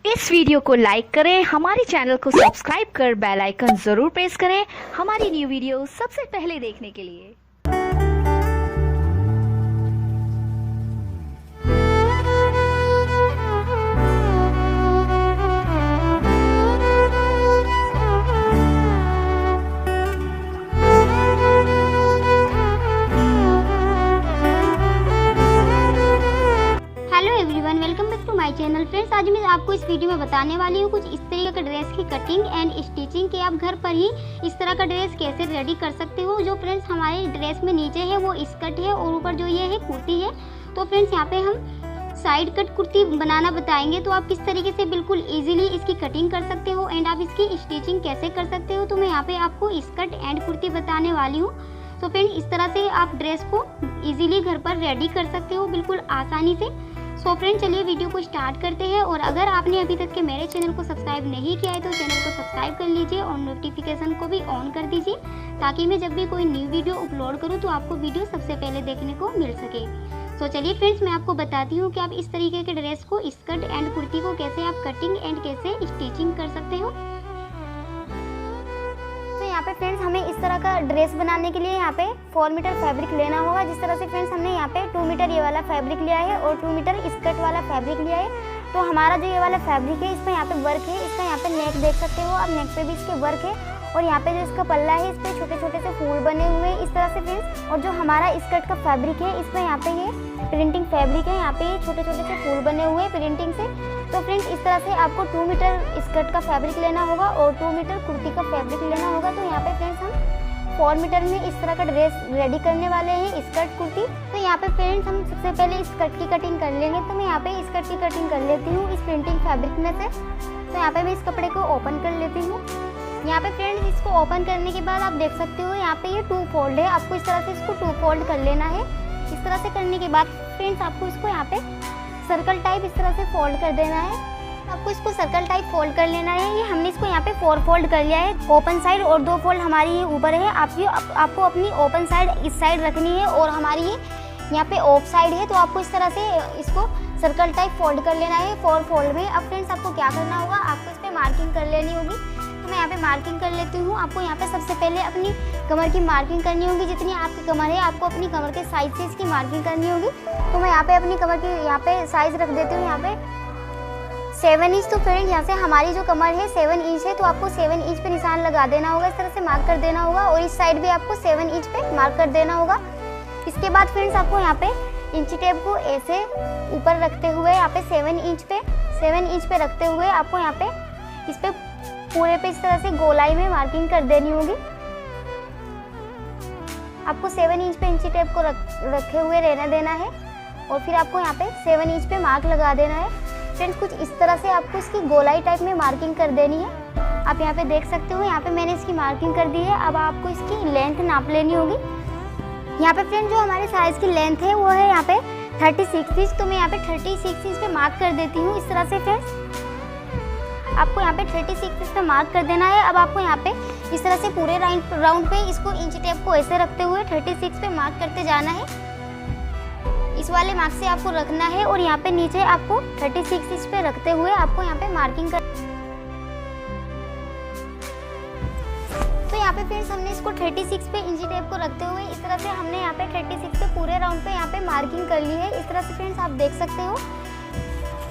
इस वीडियो को लाइक करें, हमारे चैनल को सब्सक्राइब कर बेल आइकन जरूर प्रेस करें हमारी न्यू वीडियो सबसे पहले देखने के लिए। Welcome back to my channel. Friends, आज मैं आपको इस वीडियो में बताने वाली हूँ कुछ इस तरीके का ड्रेस की कटिंग एंड स्टिचिंग कि आप घर पर ही इस तरह का ड्रेस कैसे रेडी कर सकते हो। जो फ्रेंड्स हमारे ड्रेस में नीचे है वो स्कर्ट है और ऊपर जो ये है कुर्ती है। तो फ्रेंड्स यहाँ पे हम साइड कट कुर्ती बनाना बताएंगे, तो आप किस तरीके से बिल्कुल ईजिली इसकी कटिंग कर सकते हो एंड आप इसकी स्टिचिंग कैसे कर सकते हो। तो मैं यहाँ पे आपको स्कर्ट एंड कुर्ती बताने वाली हूँ। तो फ्रेंड्स इस तरह से आप ड्रेस को ईजिली घर पर रेडी कर सकते हो बिल्कुल आसानी से। सो फ्रेंड, चलिए वीडियो को स्टार्ट करते हैं। और अगर आपने अभी तक के मेरे चैनल को सब्सक्राइब नहीं किया है तो चैनल को सब्सक्राइब कर लीजिए और नोटिफिकेशन को भी ऑन कर दीजिए, ताकि मैं जब भी कोई न्यू वीडियो अपलोड करूं तो आपको वीडियो सबसे पहले देखने को मिल सके। सो चलिए फ्रेंड्स, मैं आपको बताती हूँ कि आप इस तरीके के ड्रेस को स्कर्ट एंड कुर्ती को कैसे आप कटिंग एंड कैसे स्टिचिंग कर सकते हो। यहाँ पे फ्रेंड्स हमें इस तरह का ड्रेस बनाने के लिए यहाँ पे 4 मीटर फैब्रिक लेना होगा। जिस तरह से फ्रेंड्स हमने यहाँ पे 2 मीटर ये वाला फैब्रिक लिया है और 2 मीटर स्कर्ट वाला फैब्रिक लिया है। तो हमारा जो ये वाला फैब्रिक है इसमें यहाँ पे वर्क है, इसका यहाँ पे नेक देख सकते हो आप, नेक पे भी इसके वर्क है। और यहाँ पे जो इसका पल्ला है इस पर छोटे छोटे से फूल बने हुए हैं इस तरह से फ्रेंड्स। और जो हमारा स्कर्ट का फैब्रिक है इसमें यहाँ पे ये प्रिंटिंग फैब्रिक है, यहाँ पे ये छोटे छोटे से फूल बने हुए हैं प्रिंटिंग से। तो फ्रेंड्स इस तरह से आपको 2 मीटर स्कर्ट का फैब्रिक लेना होगा और 2 मीटर कुर्ती का फैब्रिक लेना होगा। तो यहाँ पे फ्रेंड्स हम 4 मीटर में इस तरह का ड्रेस रेडी करने वाले हैं स्कर्ट कुर्ती। तो यहाँ पे फ्रेंड्स हम सबसे पहले स्कर्ट की कटिंग कर लेंगे। तो मैं यहाँ पे स्कर्ट की कटिंग कर लेती हूँ इस प्रिंटिंग फैब्रिक में से। तो यहाँ पे मैं इस कपड़े को ओपन कर लेती हूँ। यहाँ पे फ्रेंड्स इसको ओपन करने के बाद आप देख सकते हो यहाँ पे ये 2 फोल्ड है, आपको इस तरह से इसको 2 फोल्ड कर लेना है। इस तरह से करने के बाद फ्रेंड्स आपको इसको यहाँ पे सर्कल टाइप इस तरह से फोल्ड कर देना है। आपको इसको सर्कल टाइप फोल्ड कर लेना है। ये हमने इसको यहाँ पे 4 फोल्ड कर लिया है ओपन साइड और 2 फोल्ड हमारी ये ऊपर है। आपको अपनी ओपन साइड इस साइड रखनी है और हमारी ये यहाँ पे ऑफ साइड है। तो आपको इस तरह से इसको सर्कल टाइप फोल्ड कर लेना है 4 फोल्ड में। अब फ्रेंड्स आपको क्या करना होगा, आपको इस पर मार्किंग कर लेनी होगी। तो मैं यहाँ पे मार्किंग कर लेती हूँ। आपको यहाँ पे सबसे पहले अपनी कमर की मार्किंग करनी होगी। जितनी आपकी कमर है आपको अपनी कमर के साइज से इसकी मार्किंग करनी होगी। तो मैं यहाँ पे अपनी कमर की यहाँ पे साइज रख देती हूँ यहाँ पे 7 इंच। तो फ्रेंड यहाँ से हमारी जो कमर है 7 इंच है, तो आपको 7 इंच पे निशान लगा देना होगा, इस तरह से मार्क कर देना होगा। और इस साइड भी आपको 7 इंच पे मार्क कर देना होगा। इसके बाद फ्रेंड्स आपको यहाँ पे इंची टेप को ऐसे ऊपर रखते हुए यहाँ पे 7 इंच पे रखते हुए आपको यहाँ पे इस पे पूरे पे इस तरह से गोलाई में मार्किंग कर देनी होगी। आपको 7 इंच पे इंची टेप को रखे हुए रहने देना है और फिर आपको यहाँ पे 7 इंच पे मार्क लगा देना है। फ्रेंड्स कुछ इस तरह से आपको इसकी गोलाई टाइप में मार्किंग कर देनी है। आप यहाँ पे देख सकते हो, यहाँ पे मैंने इसकी मार्किंग कर दी है। अब आपको इसकी लेंथ नाप लेनी होगी। यहाँ पे फ्रेंड जो हमारे साइज की लेंथ है वो है यहाँ पे 36 इंच। तो मैं यहाँ पे 36 इंच पे मार्क कर देती हूँ इस तरह से। फ्रेंड्स आपको यहाँ पे 36 इंच पे मार्क कर देना है। अब आपको यहाँ पे इस तरह से पूरे राउंड पे इसको इंच टेप को ऐसे रखते हुए 36 पे मार्क करते जाना है। इस वाले मार्क से आपको रखना है और यहाँ पे नीचे आपको 36 इंच पे रखते हुए आपको यहाँ पे मार्किंग कर। तो यहाँ पे फ्रेंड्स हमने इसको 36 पे इंची टेप को रखते हुए इस तरह से हमने यहाँ पे 36 पे पूरे राउंड पे यहाँ पे मार्किंग कर ली है। इस तरह से फ्रेंड्स आप देख सकते हो।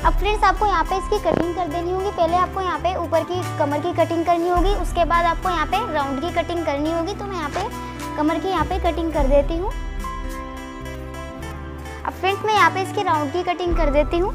अब फ्रेंड्स आपको यहाँ पे इसकी कटिंग कर देनी होगी। पहले आपको यहाँ पे ऊपर की कमर की कटिंग करनी होगी, उसके बाद आपको यहाँ पे राउंड की कटिंग करनी होगी। तो मैं यहाँ पे कमर की यहाँ पे कटिंग कर देती हूँ। अब फ्रेंड्स मैं यहाँ पे इसकी राउंड की कटिंग कर देती हूँ।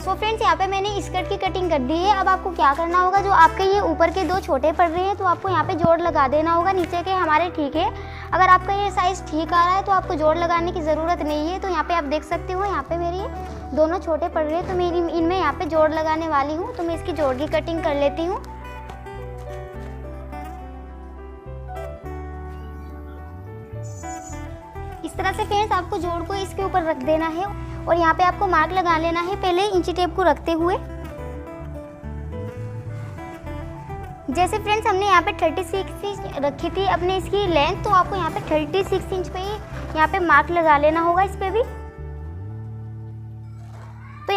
सो फ्रेंड्स यहाँ पे मैंने स्कर्ट की कटिंग कर दी है। अब आपको क्या करना होगा, जो आपके ये ऊपर के 2 छोटे पड़ रहे हैं तो आपको यहाँ पे जोड़ लगा देना होगा। नीचे के हमारे ठीक है। अगर आपका ये साइज़ ठीक आ रहा है तो आपको जोड़ लगाने की ज़रूरत नहीं है। तो यहाँ पे आप देख सकते हो यहाँ पे मेरे ये दोनों छोटे पड़ रहे हैं, तो मेरी इनमें यहाँ पे जोड़ लगाने वाली हूँ। तो मैं इसकी जोड़ की कटिंग कर लेती हूँ। इस तरह से फ्रेंड्स आपको जोड़ को इसके ऊपर रख देना है और यहाँ पे आपको मार्क लगा लेना है पहले इंची टेप को रखते हुए। जैसे फ्रेंड्स हमने यहाँ पे 36 इंच रखी थी अपने इसकी लेंथ, तो आपको यहाँ पे 36 इंच पे ही यहाँ पे मार्क लगा लेना होगा इस पे भी।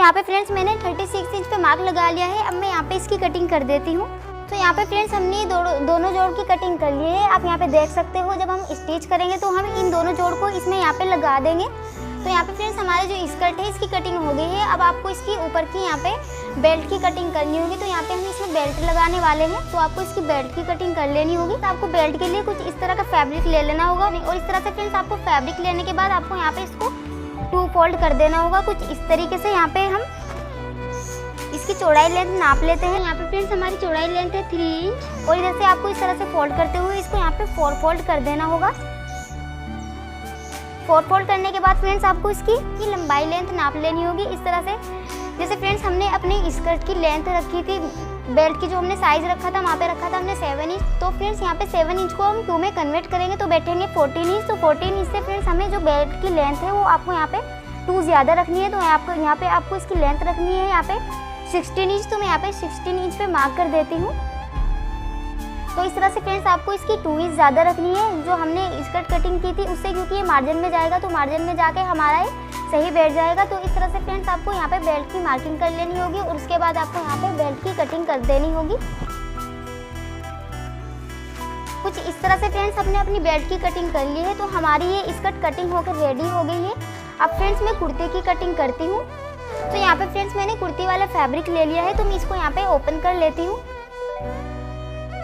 यहाँ पे फ्रेंड्स मैंने 36 इंच पे मार्क लगा लिया है। अब मैं यहाँ पे इसकी कटिंग कर देती हूँ। तो यहाँ पे फ्रेंड्स हमने दोनों जोड़ की कटिंग कर ली है। आप यहाँ पे देख सकते हो, जब हम स्टिच करेंगे तो हम इन दोनों जोड़ को इसमें यहाँ पे लगा देंगे। तो यहाँ पे फ्रेंड्स हमारे जो स्कर्ट है इसकी कटिंग हो गई है। अब आपको इसकी ऊपर की यहाँ पे बेल्ट की कटिंग करनी होगी। तो यहाँ पे हम इसमें बेल्ट लगाने वाले हैं, तो आपको इसकी बेल्ट की कटिंग कर लेनी होगी। तो आपको बेल्ट के लिए कुछ इस तरह का फैब्रिक ले लेना होगा और इस तरह से फ्रेंड्स आपको फैब्रिक लेने के बाद आपको यहाँ पे इसको 2 फोल्ड कर देना होगा। कुछ इस तरीके से यहाँ पे हम इसकी चौड़ाई लेंथ नाप लेते हैं। यहाँ पे फ्रेंड्स हमारी चौड़ाई लेंथ है 3 इंच और इधर से आपको इस तरह से फोल्ड करते हुए इसको यहाँ पे 4 फोल्ड कर देना होगा। 4 फोल्ड करने के बाद फ्रेंड्स आपको इसकी लंबाई लेंथ नाप लेनी होगी इस तरह से। जैसे फ्रेंड्स हमने अपनी स्कर्ट की लेंथ रखी थी, बेल्ट की जो हमने साइज रखा था वहाँ पे रखा था हमने 7 इंच। तो फ्रेंड्स यहाँ पे 7 इंच को हम 2 में कन्वर्ट करेंगे तो बैठेंगे 14 इंच। तो 14 इंच से फ्रेंड्स हमें जो बेल्ट की लेंथ है वो आपको यहाँ पे 2 ज़्यादा रखनी है। तो यहाँ पे आपको इसकी लेंथ रखनी है यहाँ पे 16 इंच। तो मैं यहाँ पे 16 इंच पे मार्क कर देती हूँ। तो इस तरह से फ्रेंड्स आपको इसकी 2 इंच ज़्यादा रखनी है जो हमने स्कर्ट कटिंग की थी उससे, क्योंकि ये मार्जिन में जाएगा तो मार्जिन में जाके हमारा ये सही बैठ जाएगा। तो इस तरह से फ्रेंड्स आपको यहाँ पे बेल्ट की मार्किंग कर लेनी होगी और उसके बाद आपको यहाँ पे बेल्ट की कटिंग कर देनी होगी। कुछ इस तरह से फ्रेंड्स हमने अपनी बेल्ट की कटिंग कर ली है। तो हमारी ये स्कर्ट कटिंग होकर रेडी हो गई है। अब फ्रेंड्स मैं कुर्ते की कटिंग करती हूँ। तो यहाँ पे फ्रेंड्स मैंने कुर्ती वाला फैब्रिक ले लिया है, तो मैं इसको यहाँ पे ओपन कर लेती हूँ।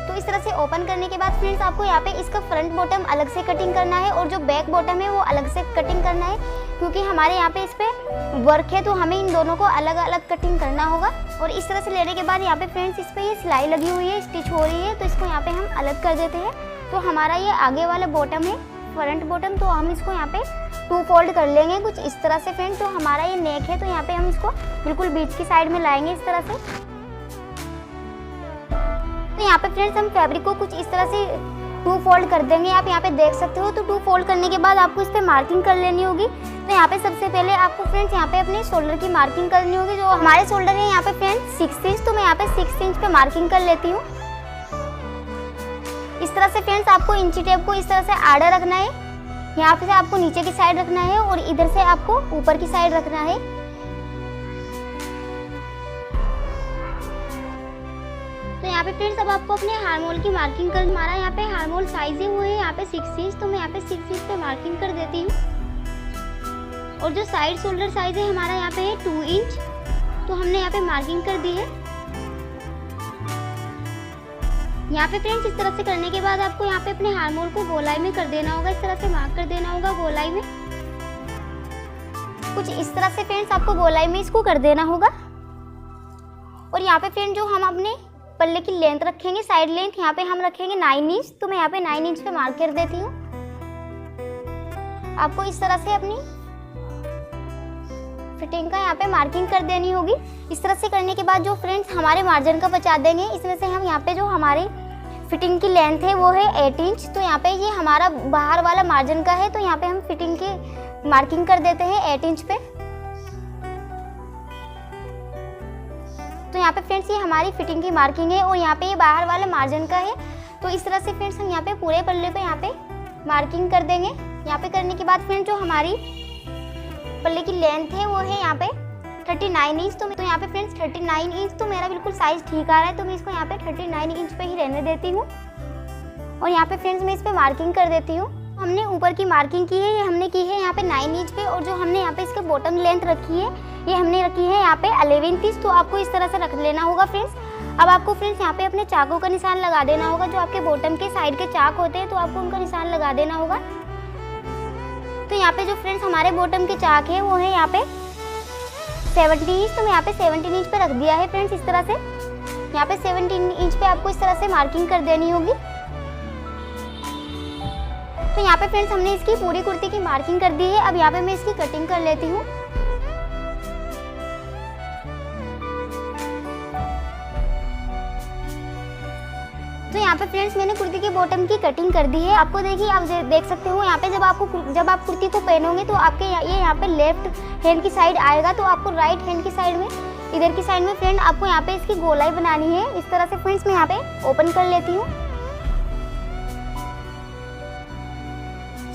तो इस तरह से ओपन करने के बाद फ्रेंड्स आपको यहाँ पे इसका फ्रंट बॉटम अलग से कटिंग करना है और जो बैक बॉटम है वो अलग से कटिंग करना है, क्योंकि हमारे यहाँ पे इस पे वर्क है तो हमें इन दोनों को अलग अलग कटिंग करना होगा। और इस तरह से लेने के बाद यहाँ पे फ्रेंड्स इस पे ये सिलाई लगी हुई है, स्टिच हो रही है, तो इसको यहाँ पे हम अलग कर देते हैं। तो हमारा ये आगे वाला बॉटम है, फ्रंट बॉटम, तो हम इसको यहाँ पे 2 फोल्ड कर लेंगे कुछ इस तरह से फ्रेंड्स। तो हमारा ये नेक है तो यहाँ पे हम इसको बिल्कुल बीच की साइड में लाएंगे इस तरह से। तो यहाँ पे फ्रेंड्स हम फैब्रिक को कुछ इस तरह से 2 फोल्ड कर देंगे। आप यहाँ पे देख सकते हो। तो 2 फोल्ड करने के बाद आपको इस पे मार्किंग कर लेनी होगी। तो यहाँ पे सबसे पहले आपको फ्रेंड्स यहाँ पे अपने शोल्डर की मार्किंग करनी होगी। जो हमारे शोल्डर है यहाँ पे फ्रेंड्स 6 इंच, तो मैं यहाँ पे 6 इंच पे मार्किंग कर लेती हूँ। इस तरह से फ्रेंड्स आपको इंची टेप को इस तरह से आड़ा रखना है, यहाँ पे से आपको नीचे की साइड रखना है और इधर से आपको ऊपर की साइड रखना है। तो यहाँ पे फ्रेंड्स अब आपको अपने हार्मोल की मार्किंग कर, हमारा यहाँ पे हार्मोल साइज है वो है यहाँ पे 6 इंच, तो मैं यहाँ पे 6 इंच पे मार्किंग कर देती हूँ। और जो साइड शोल्डर साइज है हमारा यहाँ पे है 2 इंच, तो हमने यहाँ पे मार्किंग कर दी है। यहाँ पे फ्रेंड्स इस तरह से करने के बाद आपको यहाँ पे अपने हार्मोल को गोलाई में कर देना होगा, इस तरह से मार्क कर देना होगा गोलाई में। कुछ इस तरह से फ्रेंड्स आपको गोलाई में इसको कर देना होगा। और यहाँ पे फ्रेंड जो हम अपने पल्ले की लेंथ रखेंगे, साइड लेंथ, यहाँ पे हम रखेंगे 9 इंच, तो मैं यहाँ पे 9 इंच पे मार्क कर देती हूँ। आपको इस तरह से अपनी फिटिंग का यहाँ पे मार्किंग कर देनी होगी। इस तरह से करने के बाद जो फ्रेंड्स हमारे मार्जिन का बचा देंगे, इसमें से हम यहाँ पे जो हमारी फिटिंग की लेंथ है वो है 8 इंच, तो यहाँ पे ये हमारा बाहर वाला मार्जिन का है, तो यहाँ पे हम फिटिंग की मार्किंग कर देते हैं 8 इंच पे। तो यहाँ पे फ्रेंड्स ये हमारी फिटिंग की मार्किंग है और यहाँ पे ये बाहर वाला मार्जिन का है। तो इस तरह से फ्रेंड्स हम यहाँ पे पूरे पल्ले पे यहाँ पे मार्किंग कर देंगे। यहाँ पे करने के बाद फ्रेंड्स जो हमारी पल्ले की लेंथ है वो है यहाँ पे 39 इंच, तो यहाँ पे फ्रेंड्स 39 इंच तो मेरा बिल्कुल साइज ठीक आ रहा है, तो मैं इसको यहाँ पे 39 इंच पे ही रहने देती हूँ। और यहाँ पे फ्रेंड्स मैं इस पे मार्किंग कर देती हूँ। हमने ऊपर की मार्किंग की है, ये हमने की है यहाँ पे 9 इंच पे, और जो हमने यहाँ पे इसके बॉटम लेंथ रखी है ये हमने रखी है यहाँ पे 11 इंच, तो आपको इस तरह से रख लेना होगा फ्रेंड्स। अब आपको फ्रेंड्स यहाँ पे अपने चाकों का निशान लगा देना होगा। जो आपके बॉटम के साइड के चाक होते हैं तो आपको उनका निशान लगा देना होगा। तो यहाँ पे जो फ्रेंड्स हमारे बॉटम के चाक है वो है यहाँ पे 17 इंच, तो मैं यहाँ पे 17 इंच पे रख दिया है फ्रेंड्स। इस तरह से यहाँ पे 17 इंच पे आपको इस तरह से मार्किंग कर देनी होगी। तो यहाँ पे फ्रेंड्स हमने इसकी पूरी कुर्ती की मार्किंग कर दी है। अब यहाँ पे मैं इसकी कटिंग कर लेती हूँ। तो यहाँ पे फ्रेंड्स मैंने कुर्ती के बॉटम की कटिंग कर दी है। आपको देखिए, आप देख सकते हो यहाँ पे जब आप कुर्ती को पहनोगे तो आपके ये यहाँ पे लेफ्ट हैंड की साइड आएगा, तो आपको राइट हैंड की साइड में, इधर की साइड में फ्रेंड आपको यहाँ पे इसकी गोलाई बनानी है। इस तरह से फ्रेंड्स मैं यहाँ पे ओपन कर लेती हूँ।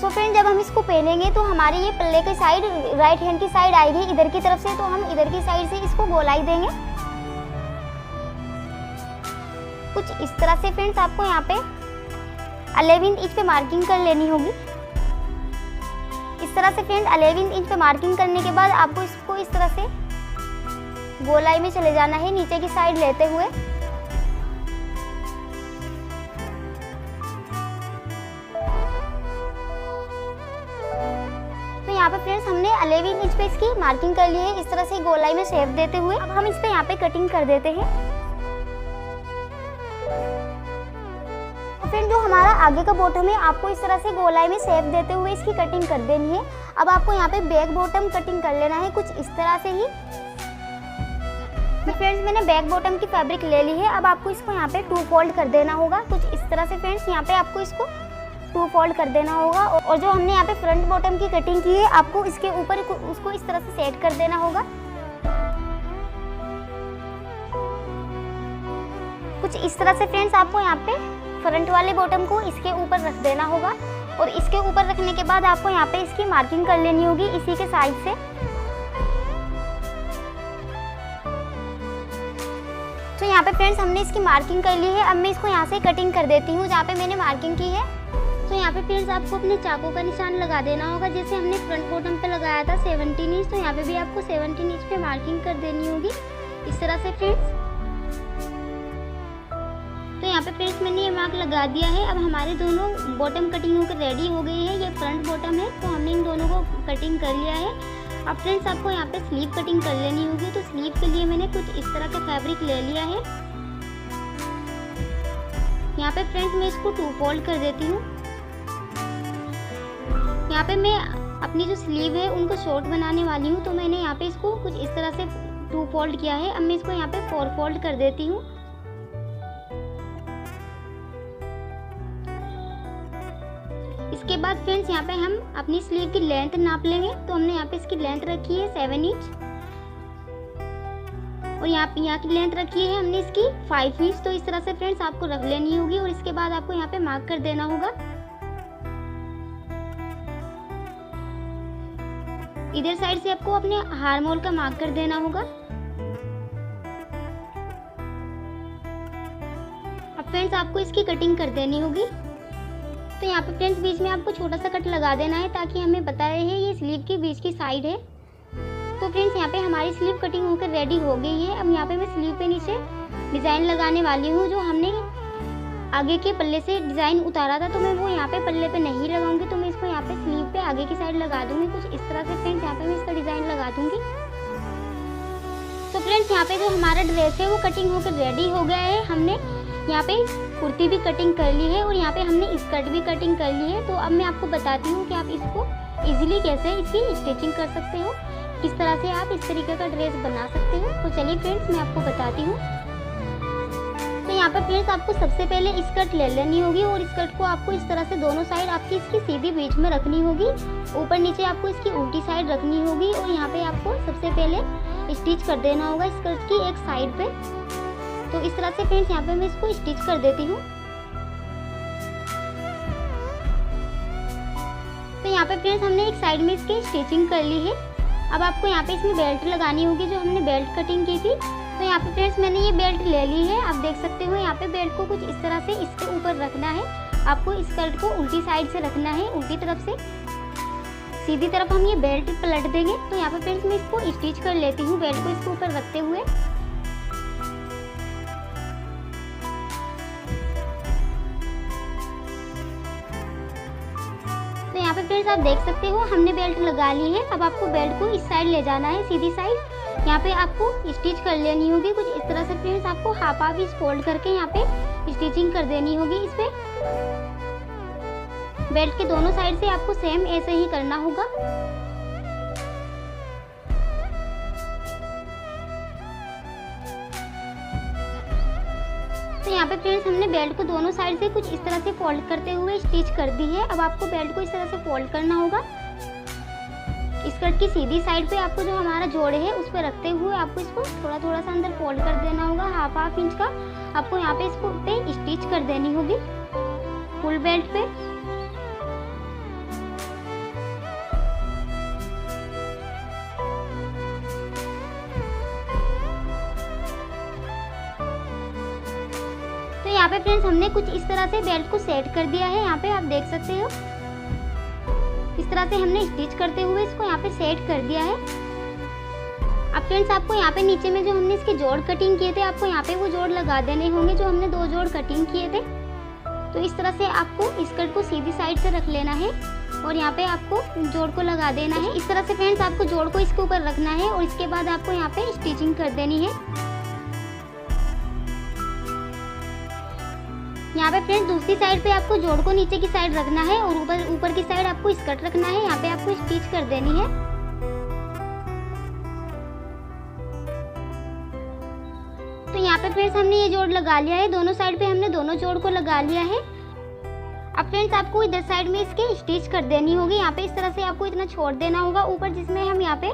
तो फ्रेंड जब हम इसको पहनेंगे तो हमारी ये पल्ले की साइड राइट हैंड की साइड आएगी इधर की तरफ से, तो हम इधर की साइड से इसको गोलाई देंगे कुछ इस तरह से। फ्रेंड्स आपको यहाँ पे 11 इंच पे मार्किंग कर लेनी होगी इस तरह से। फ्रेंड 11 इंच पे मार्किंग करने के बाद आपको इसको इस तरह से गोलाई में चले जाना है नीचे की साइड लेते हुए। तो यहाँ पे फ्रेंड्स हमने 11 इंच पे इसकी मार्किंग कर ली है इस तरह से गोलाई में शेप देते हुए। अब हम इस पे यहाँ पे कटिंग कर देते हैं। फ्रेंड जो हमारा आगे का बॉटम है आपको इस तरह से गोलाई में शेप देते हुए इसकी कटिंग कर देनी है। अब आपको यहाँ पे बैक बॉटम कटिंग कर लेना है कुछ इस तरह से ही। फ्रेंड्स मैंने बैक बॉटम की फैब्रिक ले ली है। अब आपको इसको यहाँ पे 2 फोल्ड कर देना होगा कुछ इस तरह से। फ्रेंड्स यहाँ पे आपको इसको 2 फोल्ड कर देना होगा और जो हमने यहाँ पे फ्रंट बॉटम की कटिंग की है आपको इसके ऊपर उसको इस तरह से सेट कर देना होगा कुछ इस तरह से। फ्रेंड्स आपको यहाँ पे फ्रंट वाले बॉटम को इसके ऊपर रख देना होगा और इसके ऊपर रखने के बाद आपको यहाँ पे इसकी मार्किंग कर लेनी होगी इसी के साइड से। तो यहाँ पे फ्रेंड्स हमने इसकी मार्किंग कर ली है। अब मैं इसको यहाँ से कटिंग कर देती हूँ जहाँ पे मैंने मार्किंग की है। तो यहाँ पे फ्रेंड्स आपको अपने चाकू का निशान लगा देना होगा जैसे हमने फ्रंट बॉटम पे लगाया था 17 इंच। तो यहाँ पे भी आपको 17 इंच पे मार्किंग कर देनी होगी इस तरह से। फ्रेंड्स तो यहाँ पे फ्रेंड्स मैंने ये मार्क लगा दिया है। अब हमारे दोनों बॉटम कटिंग होकर रेडी हो गई है। ये फ्रंट बॉटम है तो हमने इन दोनों को कटिंग कर लिया है। अब फ्रेंड्स आपको यहाँ पे स्लीव कटिंग कर लेनी होगी। तो स्लीव के लिए मैंने कुछ इस तरह का फैब्रिक ले लिया है। यहाँ पे फ्रेंड्स मैं इसको 2 फोल्ड कर देती हूँ। यहाँ पे मैं अपनी जो स्लीव है उनको शॉर्ट बनाने वाली हूँ तो मैंने यहाँ पे इसको कुछ इस तरह से 2 फोल्ड किया है। अब मैं इसको यहाँ पे 4 फोल्ड कर देती हूँ। इसके बाद फ्रेंड्स यहाँ पे हम अपनी स्लीव की लेंथ नाप लेंगे। तो हमने यहाँ पे इसकी लेंथ रखी है 7 इंच और यहाँ की लेंथ रखी है हमने इसकी 5 इंच। तो इस तरह से फ्रेंड्स आपको रख लेनी होगी और इसके बाद आपको यहाँ पे मार्क कर देना होगा। इधर साइड से आपको अपने हार्म होल का मार्क कर देना होगा। अब फ्रेंड्स आपको इसकी कटिंग कर देनी होगी। तो यहाँ पे फ्रेंड्स बीच में आपको छोटा सा कट लगा देना है ताकि हमें पता रहे ये स्लीव की बीच की साइड है। तो फ्रेंड्स यहाँ पे हमारी स्लीव कटिंग होकर रेडी हो गई है। अब यहाँ पे मैं स्लीव पे नीचे डिज़ाइन लगाने वाली हूँ। जो हमने आगे के पल्ले से डिज़ाइन उतारा था तो मैं वो यहाँ पे पल्ले पे नहीं लगाऊंगी। तो मैं इसको यहाँ पे स्लीव पे आगे की साइड लगा दूंगी कुछ इस तरह से। फ्रेंड्स यहाँ पे मैं इसका डिज़ाइन लगा दूंगी। तो फ्रेंड्स यहाँ पे जो हमारा ड्रेस है वो कटिंग होकर रेडी हो गया है। हमने यहाँ पे कुर्ती भी कटिंग कर ली है और यहाँ पे हमने स्कर्ट भी कटिंग कर ली है। तो अब मैं आपको बताती हूँ कि आप इसको इजीली कैसे इसकी स्टिचिंग कर सकते हो, किस तरह से आप इस तरीके का ड्रेस बना सकते हो। तो चलिए फ्रेंड्स मैं आपको बताती हूँ। तो यहाँ पर फ्रेंड्स आपको सबसे पहले स्कर्ट ले लेनी होगी और स्कर्ट को आपको इस तरह से दोनों साइड आपकी इसकी सीधी बीच में रखनी होगी। ऊपर नीचे आपको इसकी उल्टी साइड रखनी होगी और यहाँ पे आपको सबसे पहले स्टिच कर देना होगा स्कर्ट की एक साइड पे। तो इस तरह से फ्रेंड्स यहाँ पे मैं इसको स्टिच कर देती हूँ। तो यहाँ पे फ्रेंड्स हमने एक साइड में इसकी स्टिचिंग कर ली है। अब आपको यहाँ पे इसमें बेल्ट लगानी होगी जो हमने बेल्ट कटिंग की थी। तो यहाँ पे फ्रेंड्स मैंने ये बेल्ट ले ली है। आप देख सकते हो यहाँ पे बेल्ट को कुछ इस तरह से इसके ऊपर रखना है। आपको स्कर्ट को उल्टी साइड से रखना है, उल्टी तरफ से सीधी तरफ हम ये बेल्ट पलट देंगे। तो यहाँ पे फ्रेंड्स मैं इसको स्टिच कर लेती हूँ बेल्ट को इसके ऊपर रखते हुए। तो यहाँ पे फ्रेंड्स आप देख सकते हो हमने बेल्ट लगा ली है। अब आपको बेल्ट को इस साइड ले जाना है, सीधी साइड। यहाँ पे आपको स्टिच कर लेनी होगी कुछ इस तरह से। फ्रेंड्स आपको हाफ इंच फोल्ड करके यहाँ पे स्टिचिंग कर देनी होगी इस पे। बेल्ट के दोनों साइड से आपको सेम ऐसे ही करना होगा। तो यहाँ पे फ्रेंड्स हमने बेल्ट को दोनों साइड से कुछ इस तरह से फोल्ड करते हुए स्टिच कर दी है। अब आपको बेल्ट को इस तरह से फोल्ड करना होगा। स्कर्ट की सीधी साइड पे आपको जो हमारा जोड़ है उस पर रखते हुए आपको इसको थोड़ा थोड़ा सा अंदर फोल्ड कर देना होगा। हाफ इंच का आपको यहाँ पे इसको पे स्टिच कर देनी होगी फुल बेल्ट पे। यहाँ पे फ्रेंड्स हमने कुछ इस तरह से बेल्ट को सेट कर दिया है। यहाँ पे आप देख सकते हो इस तरह से हमने स्टिच करते हुए इसको यहाँ पे सेट कर दिया है। अब फ्रेंड्स आपको यहाँ पे नीचे में जो हमने इसके जोड़ कटिंग किए थे, आपको यहाँ पे वो जोड़ लगा देने होंगे जो हमने 2 जोड़ कटिंग किए थे। तो इस तरह से आपको स्कर्ट को सीधी साइड से रख लेना है और यहाँ पे आपको जोड़ को लगा देना है। इस तरह से फ्रेंड्स आपको जोड़ को इसके ऊपर रखना है और इसके बाद आपको यहाँ पे स्टिचिंग कर देनी है। यहाँ पे फ्रेंड्स दूसरी साइड पे आपको जोड़ को नीचे की साइड रखना है और ऊपर की साइड आपको स्कर्ट रखना है। यहाँ पे आपको स्टिच कर देनी है। तो यहाँ पे फ्रेंड्स हमने ये जोड़ लगा लिया है, दोनों साइड पे हमने दोनों जोड़ को लगा लिया है। अब फ्रेंड्स आपको इधर साइड में इसके स्टिच कर देनी होगी। यहाँ पे इस तरह से आपको इतना छोड़ देना होगा ऊपर, जिसमें हम यहाँ पे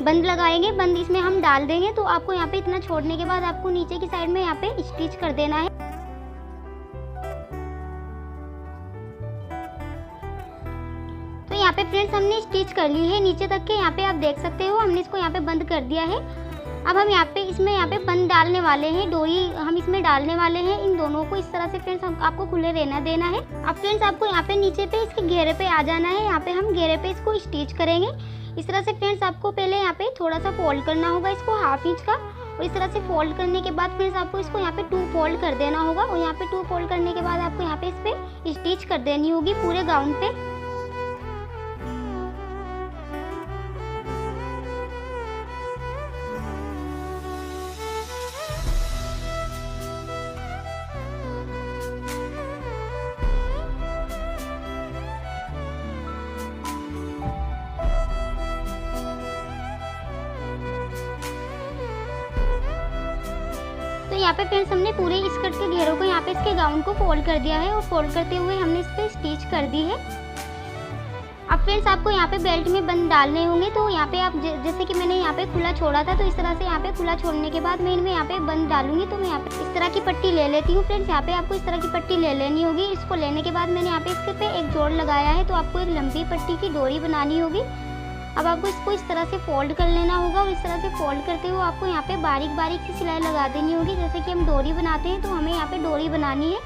बंद लगाएंगे, बंद इसमें हम डाल देंगे। तो आपको यहाँ पे इतना छोड़ने के बाद आपको नीचे की साइड में यहाँ पे स्टिच कर देना है। तो यहाँ पे फ्रेंड्स हमने स्टिच कर ली है नीचे तक के। यहाँ पे आप देख सकते हो हमने इसको यहाँ पे बंद कर दिया है। अब हम यहाँ पे बंद डालने वाले हैं, डोरी हम इसमें डालने वाले हैं। इन दोनों को इस तरह से फ्रेंड्स आपको खुले रहना देना है। अब फ्रेंड्स आपको यहाँ पे नीचे पे इसके घेरे पे आ जाना है। यहाँ पे हम घेरे पे इसको स्टिच करेंगे। इस तरह से फ्रेंड्स आपको पहले यहाँ पे थोड़ा सा फोल्ड करना होगा इसको 1/2 इंच का, और इस तरह से फोल्ड करने के बाद फ्रेंड्स आपको इसको यहाँ पे 2 फोल्ड कर देना होगा। और यहाँ पे 2 फोल्ड करने के बाद आपको यहाँ पे इस पे स्टिच कर देनी होगी पूरे गाउन पे। यहाँ पे फ्रेंड्स हमने पूरे स्कर्ट के घेरों को यहाँ पे इसके गाउन को फोल्ड कर दिया है और फोल्ड करते हुए हमने इस पे स्टिच कर दी है। अब फ्रेंड्स आपको यहाँ पे बेल्ट में बंद डालने होंगे। तो यहाँ पे आप जैसे कि मैंने यहाँ पे खुला छोड़ा था, तो इस तरह से यहाँ पे खुला छोड़ने के बाद मैं इनमें यहाँ पे बंद डालूंगी। तो मैं यहाँ पे इस तरह की पट्टी ले लेती हूँ। फ्रेंड्स यहाँ पे आपको इस तरह की पट्टी ले लेनी होगी। इसको लेने के बाद मैंने यहाँ पे इसके पे एक जोड़ लगाया है। तो आपको एक लंबी पट्टी की डोरी बनानी होगी। अब आपको इसको इस तरह से फोल्ड कर लेना होगा और इस तरह से फोल्ड करते हुए आपको यहाँ पे बारीक बारीक सी सिलाई लगा देनी होगी। जैसे कि हम डोरी बनाते हैं तो हमें यहाँ पे डोरी बनानी है।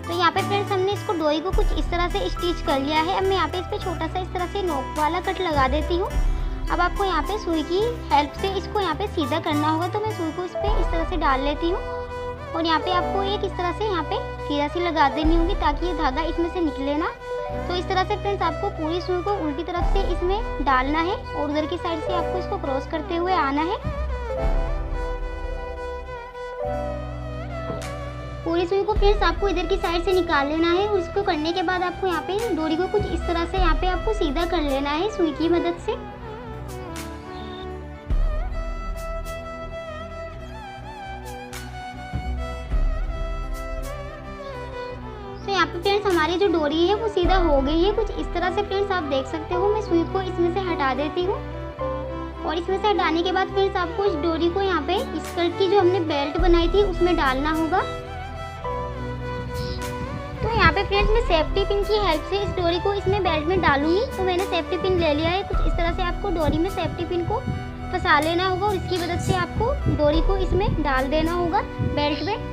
तो यहाँ पे फ्रेंड्स हमने इसको डोरी को कुछ इस तरह से स्टिच कर लिया है। अब मैं यहाँ पे इस पे छोटा सा इस तरह से नोक वाला कट लगा देती हूँ। अब आपको यहाँ पे सुई की हेल्प से इसको यहाँ पे सीधा करना होगा। तो मैं सुई को इस पे इस तरह से डाल लेती हूँ और यहाँ पे आपको एक इस तरह से यहाँ पे कीड़ा सी लगा देनी होगी ताकि ये धागा इसमें से निकले ना। तो इस तरह से फ्रेंड्स आपको पूरी सुई को उल्टी तरफ से इसमें डालना है और उधर की साइड से आपको इसको क्रॉस करते हुए आना है। पूरी सुई को फ्रेंड्स आपको इधर की साइड से निकाल लेना है और इसको करने के बाद आपको यहाँ पे डोरी को कुछ इस तरह से यहाँ पे आपको सीधा कर लेना है सुई की मदद से। तो यहाँ पे फ्रेंड्स हमारी जो डोरी है वो सीधा हो गई है कुछ इस तरह से। फ्रेंड्स आप देख सकते हो मैं सुई को इसमें से हटा देती हूँ और इसमें से हटाने के बाद फ्रेंड्स आपको इस डोरी को यहाँ पे स्कर्ट की जो हमने बेल्ट बनाई थी उसमें डालना होगा। तो यहाँ पे फ्रेंड्स मैं सेफ्टी पिन की हेल्प से इस डोरी को इसमें बेल्ट में डालूंगी। तो मैंने सेफ्टी पिन ले लिया है। कुछ इस तरह से आपको डोरी में सेफ्टी पिन को फंसा लेना होगा और इसकी मदद से आपको डोरी को इसमें डाल देना होगा बेल्ट में।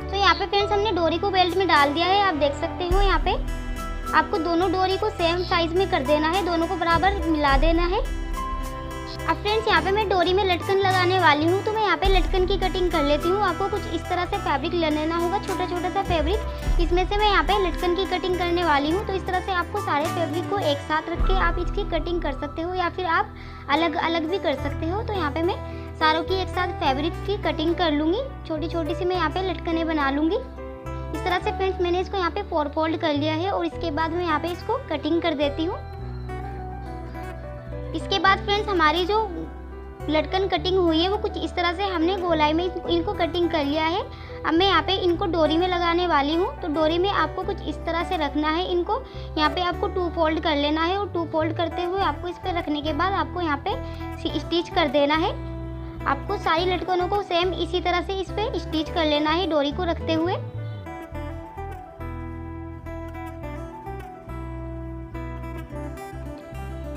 तो यहाँ पे फ्रेंड्स हमने डोरी को बेल्ट में डाल दिया है। आप देख सकते हो यहाँ पे आपको दोनों डोरी को सेम साइज में कर देना है, दोनों को बराबर मिला देना है। अब फ्रेंड्स यहाँ पे मैं डोरी में लटकन लगाने वाली हूँ। तो मैं यहाँ पे लटकन की कटिंग कर लेती हूँ। आपको कुछ इस तरह से फैब्रिक ले लेना होगा, छोटा छोटा सा फैब्रिक। इसमें से मैं यहाँ पे लटकन की कटिंग करने वाली हूँ। तो इस तरह से आपको सारे फैब्रिक को एक साथ रख के आप इसकी कटिंग कर सकते हो या फिर आप अलग अलग भी कर सकते हो। तो यहाँ पे मैं सारों की एक साथ फैब्रिक की कटिंग कर लूँगी। छोटी छोटी सी मैं यहाँ पे लटकनें बना लूँगी। इस तरह से फ्रेंड्स मैंने इसको यहाँ पे 4 फोल्ड कर लिया है और इसके बाद मैं यहाँ पे इसको कटिंग कर देती हूँ। इसके बाद फ्रेंड्स हमारी जो लटकन कटिंग हुई है वो कुछ इस तरह से हमने गोलाई में इनको कटिंग कर लिया है। अब मैं यहाँ पे इनको डोरी में लगाने वाली हूँ। तो डोरी में आपको कुछ इस तरह से रखना है इनको। यहाँ पे आपको 2 फोल्ड कर लेना है और 2 फोल्ड करते हुए आपको इस पे रखने के बाद आपको यहाँ पे स्टिच कर देना है। आपको सारी लटकनों को सेम इसी तरह से इस पे स्टिच कर लेना है डोरी को रखते हुए।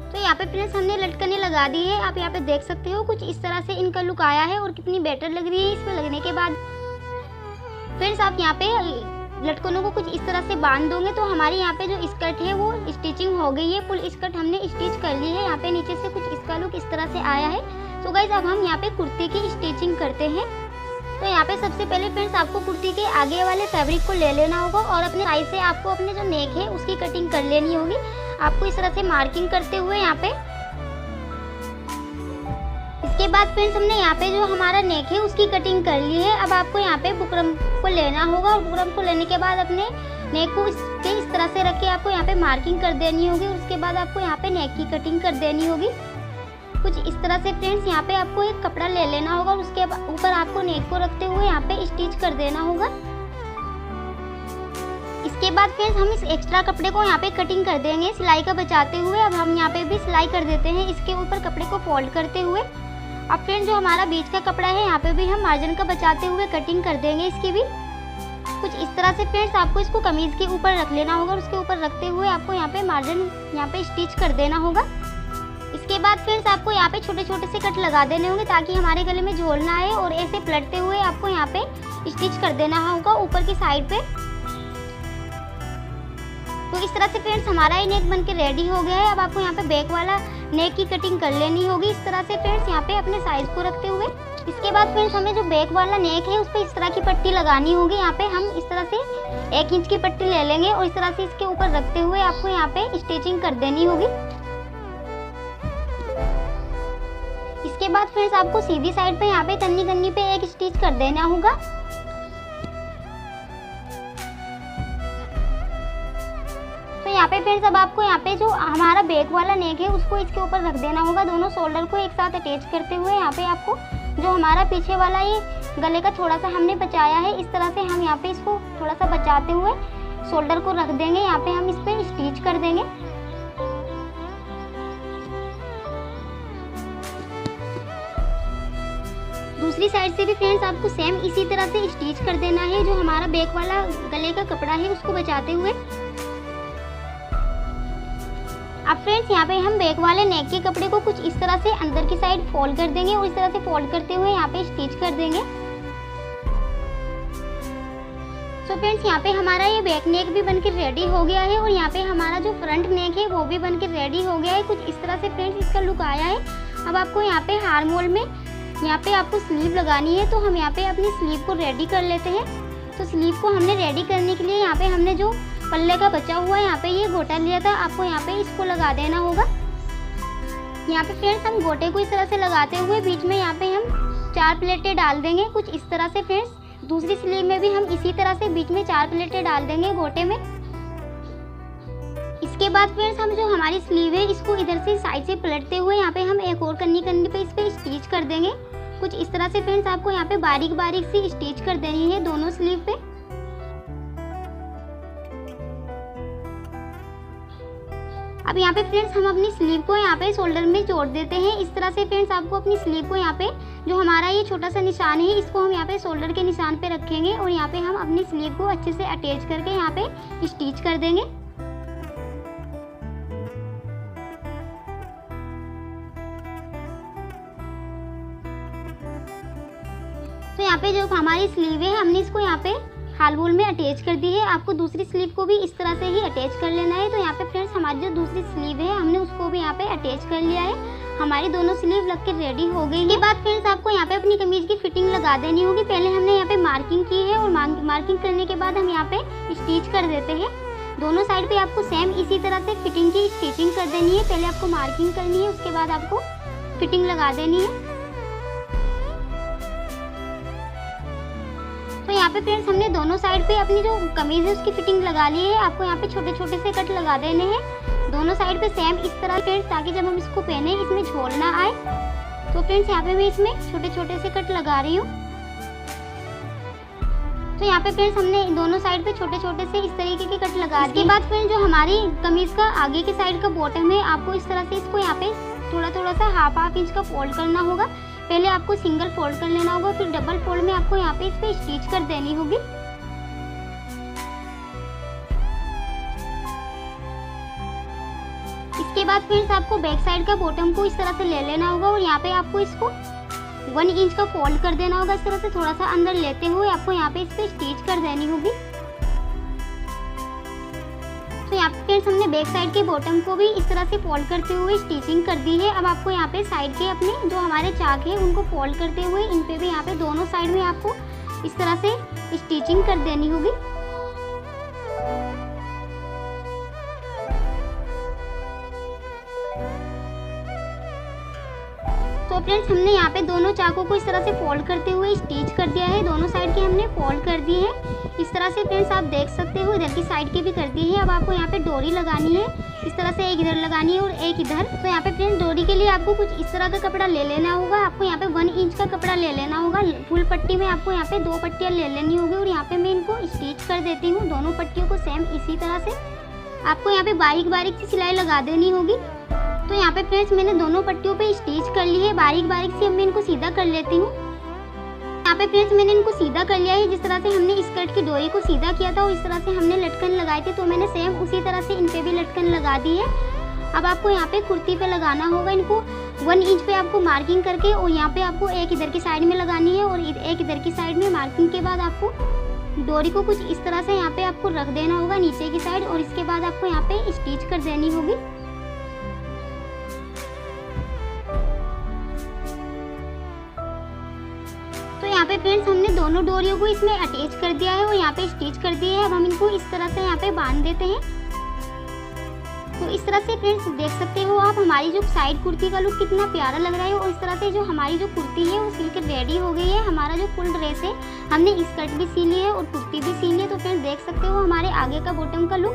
तो यहाँ पे फ्रेंड्स हमने लटकनें लगा दी है। आप यहाँ पे देख सकते हो कुछ इस तरह से इनका लुक आया है और कितनी बेटर लग रही है इस पे लगने के बाद। फ्रेंड्स आप यहाँ पे लटकनों को कुछ इस तरह से बांध दोगे तो हमारी यहाँ पे जो स्कर्ट है वो स्टिचिंग हो गई है। फुल स्कर्ट हमने स्टिच कर ली है। यहाँ पे नीचे से कुछ इसका लुक इस तरह से आया है। तो गाइज अब हम यहाँ पे कुर्ती की स्टिचिंग करते हैं। तो यहाँ पे सबसे पहले फ्रेंड्स आपको कुर्ती के आगे वाले फैब्रिक को ले लेना होगा और अपने साइज से आपको अपने जो नेक है उसकी कटिंग कर लेनी होगी। आपको इस तरह से मार्किंग करते हुए यहाँ पे, इसके बाद फ्रेंड्स हमने यहाँ पे जो हमारा नेक है उसकी कटिंग कर ली है। अब आपको यहाँ पे बुकरम को लेना होगा और बुकरम को लेने के बाद अपने नेक को इस तरह से रख के आपको यहाँ पे मार्किंग कर देनी होगी। उसके बाद आपको यहाँ पे नेक की कटिंग कर देनी होगी कुछ इस तरह से। फ्रेंड्स यहाँ पे आपको एक कपड़ा ले लेना होगा और उसके ऊपर आपको नेक को रखते हुए यहाँ पे स्टिच कर देना होगा। इसके बाद फ्रेंड्स हम इस एक्स्ट्रा कपड़े को यहाँ पे कटिंग कर देंगे सिलाई का बचाते हुए। अब हम यहाँ पे भी सिलाई कर देते हैं इसके ऊपर कपड़े को फोल्ड करते हुए। अब फ्रेंड्स जो हमारा बीच का कपड़ा है यहाँ पे भी हम मार्जिन का बचाते हुए कटिंग कर देंगे इसकी भी कुछ इस तरह से। फ्रेंड्स आपको इसको कमीज के ऊपर रख लेना होगा और उसके ऊपर रखते हुए आपको यहाँ पे मार्जिन यहाँ पे स्टिच कर देना होगा। इसके बाद फ्रेंड्स आपको यहाँ पे छोटे छोटे से कट लगा देने होंगे ताकि हमारे गले में झोल ना आए और ऐसे पलटते हुए आपको यहाँ पे स्टिच कर देना होगा ऊपर की साइड पे। तो इस तरह से फ्रेंड्स हमारा ये नेक बनके रेडी हो गया है। अब आपको यहाँ पे बैक वाला नेक की कटिंग कर लेनी होगी इस तरह से फ्रेंड्स यहाँ पे अपने साइज को रखते हुए। इसके बाद फ्रेंड्स हमें जो बैक वाला नेक है उस पर इस तरह की पट्टी लगानी होगी। यहाँ पे हम इस तरह से 1 इंच की पट्टी ले लेंगे और इस तरह से इसके ऊपर रखते हुए आपको यहाँ पे स्टिचिंग कर देनी होगी। इसके बाद फ्रेंड्स आपको सीधी साइड पे यहाँ पे कन्नी पे एक स्टिच कर देना होगा। तो यहाँ पे फ्रेंड्स अब आपको यहाँ पे जो हमारा बैक वाला नेक है उसको इसके ऊपर रख देना होगा। दोनों शोल्डर को एक साथ अटैच करते हुए यहाँ पे आपको जो हमारा पीछे वाला ये गले का थोड़ा सा हमने बचाया है इस तरह से हम यहाँ पे इसको थोड़ा सा बचाते हुए शोल्डर को रख देंगे। यहाँ पे हम इस पे स्टिच कर देंगे। दूसरी साइड से भी फ्रेंड्स आपको सेम इसी तरह से स्टिच कर देना है जो हमारा बैक वाला गले का कपड़ा है उसको बचाते हुए। अब फ्रेंड्स यहाँ पे हम बैक वाले नेक के कपड़े को कुछ इस तरह से अंदर की साइड फोल्ड कर देंगे और इस तरह से फोल्ड करते हुए यहाँ पे स्टिच कर देंगे। तो फ्रेंड्स यहाँ पे हमारा ये बैक नेक भी बनकर रेडी हो गया है और यहाँ पे हमारा जो फ्रंट नेक है वो भी बनकर रेडी हो गया है। कुछ इस तरह से फ्रेंड्स इसका लुक आया है। अब आपको यहाँ पे हार्म होल में यहाँ पे आपको स्लीव लगानी है तो हम यहाँ पे अपनी स्लीव को रेडी कर लेते हैं। तो स्लीव को हमने रेडी करने के लिए यहाँ पे हमने जो पल्ले का बचा हुआ यहाँ पे ये गोटा लिया था, आपको यहाँ पे इसको लगा देना होगा। यहाँ पे फ्रेंड्स हम गोटे को इस तरह से लगाते हुए बीच में यहाँ पे हम 4 प्लेटें डाल देंगे कुछ इस तरह से। फ्रेंड्स दूसरी स्लीव में भी हम इसी तरह से बीच में 4 प्लेटें डाल देंगे गोटे में। इसके बाद फ्रेंड्स हम जो हमारी स्लीव है इसको इधर से साइड से पलटते हुए यहाँ पे हम एक और कन्नी पे इस पे स्टिच कर देंगे कुछ इस तरह से। फ्रेंड्स आपको यहाँ पे बारीक बारीक सी स्टिच कर देनी है दोनों स्लीव पे। अब यहाँ पे फ्रेंड्स हम अपनी स्लीव को यहाँ पे शोल्डर में जोड़ देते हैं इस तरह से। फ्रेंड्स आपको अपनी स्लीव को यहाँ पे जो हमारा ये छोटा सा निशान है इसको हम यहाँ पे शोल्डर के निशान पे रखेंगे और यहाँ पे हम अपनी स्लीव को अच्छे से अटैच करके यहाँ पे स्टिच कर देंगे। तो यहाँ पे जो हमारी स्लीव है हमने इसको यहाँ पे हाल होल में अटैच कर दी है। आपको दूसरी स्लीव को भी इस तरह से ही अटैच कर लेना है। तो यहाँ पे फ्रेंड्स हमारी जो दूसरी स्लीव है हमने उसको भी यहाँ पे अटैच कर लिया है। हमारी दोनों स्लीव लग के रेडी हो गई है। इसके बाद फ्रेंड्स आपको यहाँ पे अपनी कमीज की फिटिंग लगा देनी होगी। पहले हमने यहाँ पे मार्किंग की है और मार्किंग करने के बाद हम यहाँ पे स्टिच कर देते हैं। दोनों साइड पे आपको सेम इसी तरह से फिटिंग की स्टिचिंग कर देनी है। पहले आपको मार्किंग करनी है उसके बाद आपको फिटिंग लगा देनी है। तो यहाँ पे फ्रेंड्स हमने दोनों साइड पे अपनी जो कमीज है उसकी फिटिंग लगा ली है। आपको यहाँ पे छोटे छोटे से कट लगा देने हैं दोनों साइड पे सेम इस तरह फ्रेंड्स, ताकि जब हम इसको पहने इसमें झोल ना आए। तो फ्रेंड्स यहाँ पे मैं इसमें छोटे छोटे से कट लगा रही हूँ। तो यहाँ पे फ्रेंड्स हमने दोनों साइड पे छोटे छोटे से इस तरीके के कट लगा दिए। इसके बाद फ्रेंड्स जो हमारी कमीज का आगे के साइड का बॉटम है आपको इस तरह से इसको यहाँ पे थोड़ा सा हाफ इंच का फोल्ड करना होगा। पहले आपको सिंगल फोल्ड कर लेना होगा, फिर डबल फोल्ड में आपको यहाँ पे इस पे स्टिच कर देनी होगी। इसके बाद फ्रेंड्स आपको बैक साइड का बॉटम को इस तरह से ले लेना होगा और यहाँ पे आपको इसको 1 इंच का फोल्ड कर देना होगा। इस तरह से थोड़ा सा अंदर लेते हुए आपको यहाँ पे इस पे स्टिच कर देनी होगी। तो यहाँ पे फ्रेंड्स हमने बैक साइड के बॉटम को भी इस तरह से फोल्ड करते हुए स्टिचिंग कर दी है। अब आपको यहाँ पे साइड के अपने जो हमारे चाक है उनको फोल्ड करते हुए इन पे भी यहाँ पे दोनों साइड में आपको इस तरह से स्टिचिंग कर देनी होगी। तो फ्रेंड्स हमने यहाँ पे दोनों चाकों को इस तरह से फोल्ड करते हुए स्टिच कर दिया है। दोनों साइड के हमने फोल्ड कर दिए हैं। इस तरह से फ्रेंड्स आप देख सकते हो, इधर की साइड की भी कर दी है। अब आपको यहाँ पे डोरी लगानी है, इस तरह से एक इधर लगानी है और एक इधर। तो यहाँ पे फ्रेंड्स डोरी के लिए आपको कुछ इस तरह का कपड़ा ले लेना होगा। आपको यहाँ पे 1 इंच का कपड़ा ले लेना होगा। फुल पट्टी में आपको यहाँ पे 2 पट्टियाँ ले लेनी होगी और यहाँ पे मैं इनको स्टिच कर देती हूँ। दोनों पट्टियों को सेम इसी तरह से आपको यहाँ पे बारीक बारीक सी सिलाई लगा देनी होगी। तो यहाँ पे फ्रेंड्स मैंने दोनों पट्टियों पे स्टिच कर ली है बारीक बारीक से। अब मैं इनको सीधा कर लेती हूँ। यहाँ पे फ्रेंड्स मैंने इनको सीधा कर लिया है। जिस तरह से हमने स्कर्ट की डोरी को सीधा किया था और इस तरह से हमने लटकन लगाए थे, तो मैंने सेम उसी तरह से इन पे भी लटकन लगा दी है। अब आपको यहाँ पे कुर्ती पे लगाना होगा इनको 1 इंच पे आपको मार्किंग करके, और यहाँ पे आपको एक इधर की साइड में लगानी है और एक इधर की साइड में। मार्किंग के बाद आपको डोरी को कुछ इस तरह से यहाँ पे आपको रख देना होगा नीचे की साइड, और इसके बाद आपको यहाँ पे स्टिच कर देनी होगी। तो यहाँ पे फ्रेंड्स हमने दोनों डोरियों को इसमें अटैच कर दिया है और यहाँ पे स्टिच कर दिया है। अब हम इनको इस तरह से यहाँ पे बांध देते हैं। तो इस तरह से फ्रेंड्स देख सकते हो आप हमारी जो साइड कुर्ती का लुक कितना प्यारा लग रहा है। और इस तरह से जो हमारी जो कुर्ती है वो सिलकर रेडी हो गई है। हमारा जो फुल ड्रेस है, हमने स्कर्ट भी सिली है और कुर्ती भी सिली है। तो फ्रेंड्स देख सकते हो हमारे आगे का बॉटम का लुक।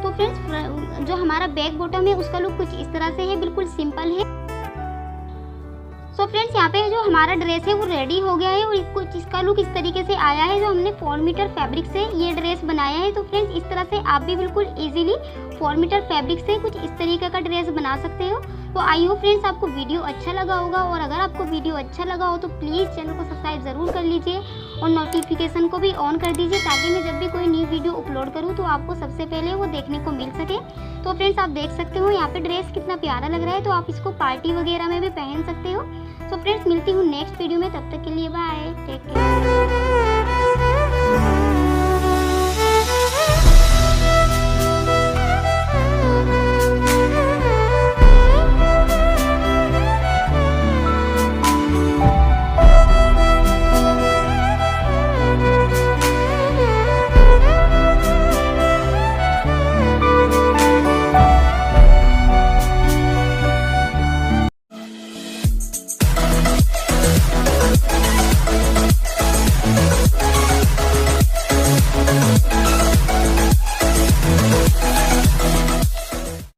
तो फ्रेंड्स जो हमारा बैक बॉटम है उसका लुक कुछ इस तरह से है, बिल्कुल सिंपल है। सो फ्रेंड्स यहाँ पे जो हमारा ड्रेस है वो रेडी हो गया है और कुछ इसका लुक इस तरीके से आया है। जो हमने 4 मीटर फैब्रिक से ये ड्रेस बनाया है। तो फ्रेंड्स इस तरह से आप भी बिल्कुल इजीली 4 मीटर फैब्रिक से कुछ इस तरीके का ड्रेस बना सकते हो। तो आई होप फ्रेंड्स आपको वीडियो अच्छा लगा होगा, और अगर आपको वीडियो अच्छा लगा हो तो प्लीज़ चैनल को सब्सक्राइब ज़रूर कर लीजिए और नोटिफिकेशन को भी ऑन कर दीजिए, ताकि मैं जब भी कोई न्यू वीडियो अपलोड करूँ तो आपको सबसे पहले वो देखने को मिल सके। तो फ्रेंड्स आप देख सकते हो यहाँ पे ड्रेस कितना प्यारा लग रहा है। तो आप इसको पार्टी वगैरह में भी पहन सकते हो। तो फ्रेंड्स मिलती हूँ नेक्स्ट वीडियो में, तब तक के लिए बाय, टेक केयर।